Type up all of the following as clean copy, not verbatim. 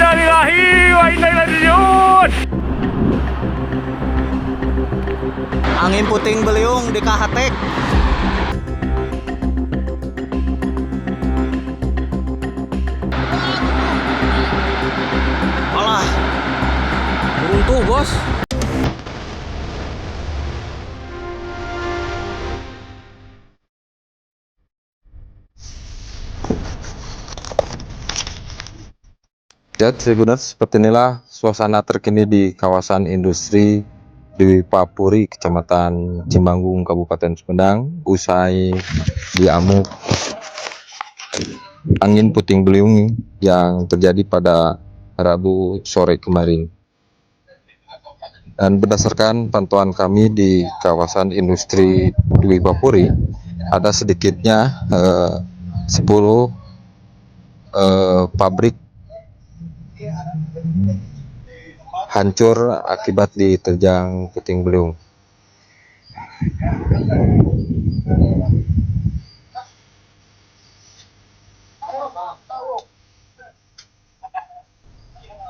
Innalillahi wa inna ilaihi raji'un. Angin puting beliung di Kahatek. Alah, Runtuh bos. Ya, Tribuners, seperti inilah suasana terkini di kawasan industri di Papuri, Kecamatan Cimanggung, Kabupaten Sumedang, usai diamuk angin puting beliung yang terjadi pada Rabu sore kemarin. Dan berdasarkan pantauan kami di kawasan industri Dwi Papuri, ada sedikitnya 10 pabrik hancur akibat diterjang puting beliung.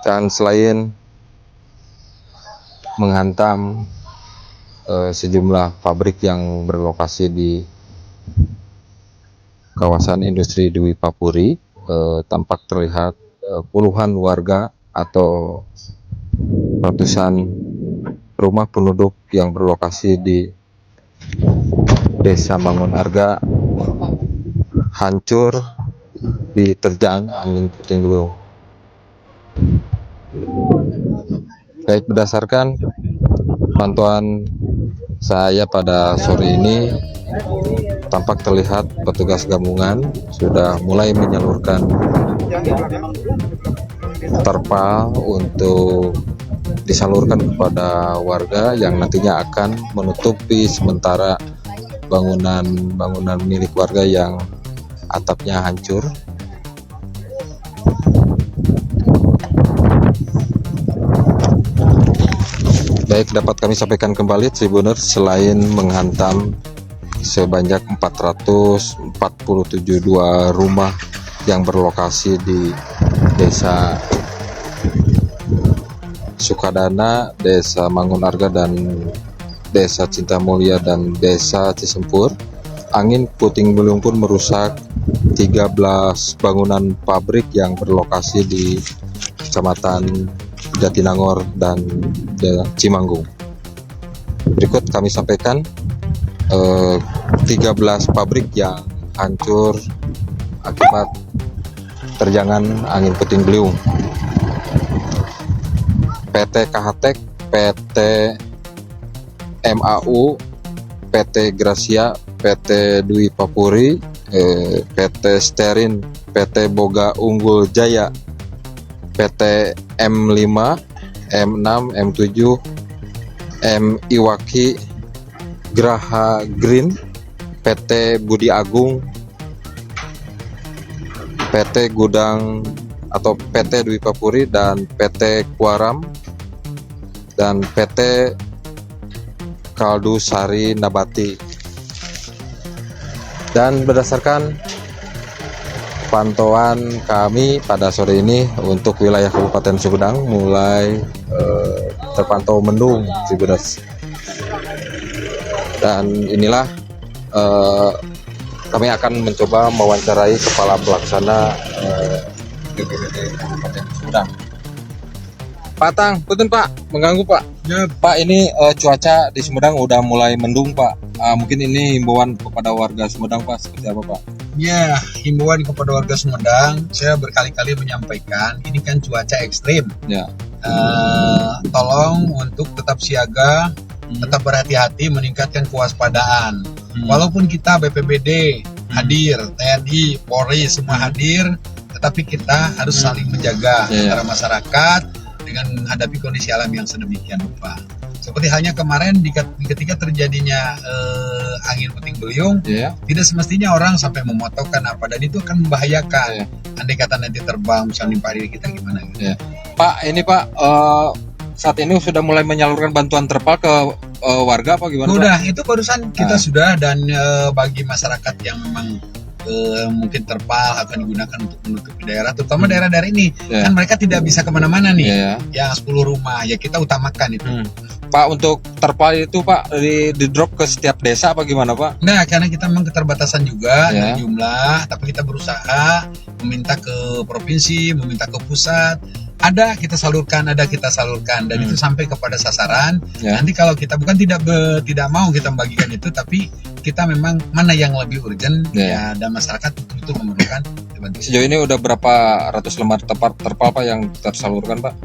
Dan selain menghantam sejumlah pabrik yang berlokasi di kawasan industri Dwi Papuri, tampak terlihat puluhan warga atau ratusan rumah penduduk yang berlokasi di Desa Mangunarga hancur diterjang angin puting beliung. Baik, berdasarkan pantauan saya pada sore ini, tampak terlihat petugas gabungan sudah mulai menyalurkan terpal untuk disalurkan kepada warga yang nantinya akan menutupi sementara bangunan milik warga yang atapnya hancur. Baik, dapat kami sampaikan kembali, Tribuners, selain menghantam sebanyak 447 rumah yang berlokasi di Desa Sukadana, Desa Mangunarga, dan Desa Cintamulya dan Desa Cisempur, angin puting beliung pun merusak 13 bangunan pabrik yang berlokasi di Kecamatan Jatinangor dan Cimanggung. Berikut kami sampaikan 13 pabrik yang hancur akibat terjangan angin puting beliung. PT Kahatek, PT MAU, PT Gracia, PT Dwi Papuri, PT Sterin, PT Boga Unggul Jaya, PT M5, M6, M7, M Iwaki, Graha Green, PT Budi Agung, PT Gudang atau PT Dwi Papuri, dan PT Kuaram, dan PT Kaldu Sari Nabati. Dan berdasarkan pantauan kami pada sore ini untuk wilayah Kabupaten Sumedang mulai terpantau mendung, Tribuners. Dan inilah kami akan mencoba mewawancarai Kepala Pelaksana BPBD Kabupaten Sumedang. Pak Tang, punten Pak, mengganggu Pak. Ya. Pak, ini cuaca di Sumedang udah mulai mendung Pak. Mungkin ini himbauan kepada warga Sumedang Pak, seperti apa Pak? Ya, himbauan kepada warga Sumedang, saya berkali-kali menyampaikan, ini kan cuaca ekstrim. Ya. Tolong untuk tetap siaga, tetap berhati-hati, meningkatkan kewaspadaan. Walaupun kita BPBD hadir, TNI, Polri semua hadir, tetapi kita harus saling menjaga antara masyarakat dengan menghadapi kondisi alam yang sedemikian rupa. Seperti halnya kemarin ketika terjadinya angin puting beliung, tidak semestinya orang sampai memotongkan apa, dan itu akan membahayakan. Andai kata nanti terbang misalnya nimpa diri kita gimana gitu. Pak, ini Pak, saat ini sudah mulai menyalurkan bantuan terpal ke warga apa gimana? Sudah, Pak? itu barusan kita sudah, dan bagi masyarakat yang memang mungkin terpal akan digunakan untuk menutupi daerah, terutama daerah-daerah ini kan mereka tidak bisa kemana-mana nih. Yang 10 rumah ya kita utamakan itu. Pak, untuk terpal itu Pak di drop ke setiap desa apa gimana Pak? Nah, karena kita memang keterbatasan juga dengan jumlah, tapi kita berusaha meminta ke provinsi, meminta ke pusat. Ada kita salurkan, dan itu sampai kepada sasaran. Nanti kalau kita bukan tidak mau kita membagikan itu, tapi kita memang mana yang lebih urgent ya, dan masyarakat betul-betul memerlukan dibantu. Sejauh ini udah berapa ratus lembar terpal Pak yang tersalurkan Pak?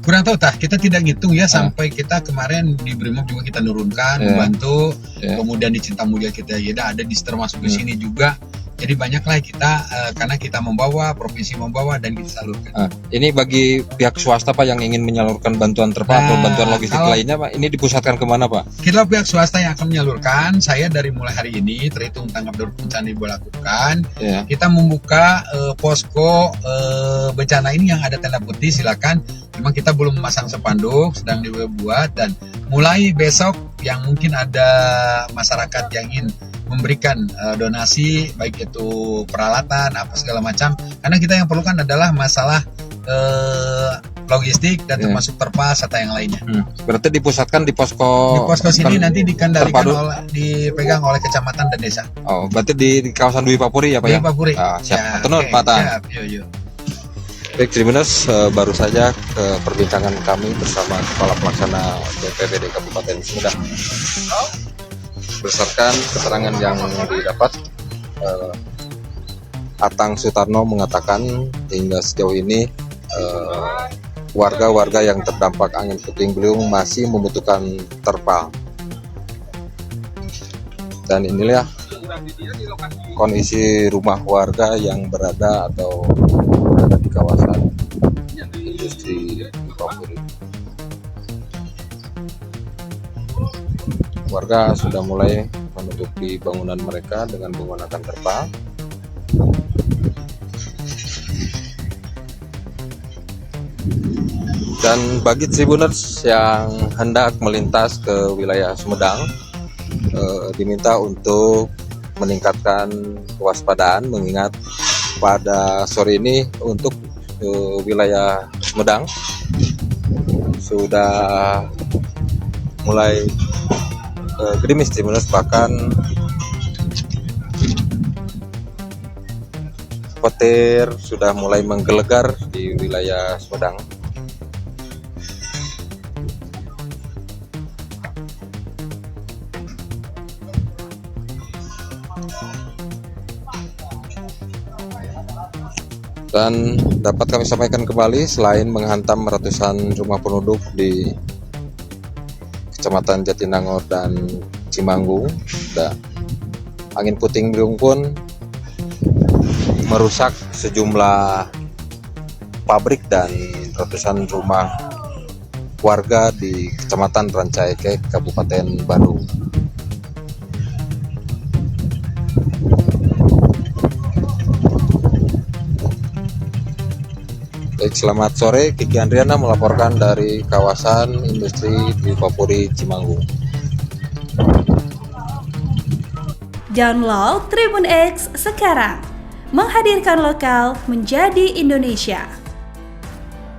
Kurang tahu kita tidak ngitung ya, sampai kita kemarin di Brimob juga kita nurunkan membantu, kemudian di Cinta Mulia kita ya ada di termasuk di sini juga. Jadi banyaklah kita karena kita membawa, provinsi membawa, dan kita salurkan. Ini bagi pihak swasta Pak yang ingin menyalurkan bantuan terpal atau bantuan logistik lainnya Pak, ini dipusatkan kemana Pak? Kita pihak swasta yang akan menyalurkan. Saya dari mulai hari ini terhitung tanggap darurat bencana ibu lakukan. Kita membuka posko bencana ini yang ada tanda putih, silakan. Memang kita belum memasang spanduk, sedang dibuat, dan mulai besok yang mungkin ada masyarakat yang ingin memberikan donasi, baik itu peralatan apa segala macam, karena kita yang perlukan adalah masalah logistik dan termasuk terpal serta yang lainnya. Berarti dipusatkan di posko sini nanti dikendalikan dipegang oleh kecamatan dan desa. Oh, berarti di kawasan Dwi Papuri ya Pak? Dwi Papuri. Siap. Tenun Pak Tan. Siap. Yo. Baik, Tribuners, baru saja ke perbincangan kami bersama Kepala Pelaksana BPBD Kabupaten Sumedang. Berdasarkan keterangan yang didapat, Atang Sutarno mengatakan hingga sejauh ini warga-warga yang terdampak angin puting beliung masih membutuhkan terpal. Dan inilah kondisi rumah warga yang berada di kawasan industri Papuri. Warga sudah mulai menutupi bangunan mereka dengan menggunakan terpal. Dan bagi Tribuners yang hendak melintas ke wilayah Sumedang, diminta untuk meningkatkan kewaspadaan, mengingat pada sore ini untuk wilayah Sumedang sudah mulai gerimis, bahkan petir sudah mulai menggelegar di wilayah Sumedang. Dan dapat kami sampaikan kembali, selain menghantam ratusan rumah penduduk di Kecamatan Jatinangor dan Cimanggung, angin puting beliung pun merusak sejumlah pabrik dan ratusan rumah warga di Kecamatan Rancaikek, Kabupaten Bandung. Baik, selamat sore. Kiki Andriana melaporkan dari kawasan industri Dwi Papuri Cimanggung. Download Tribun X sekarang, menghadirkan lokal menjadi Indonesia.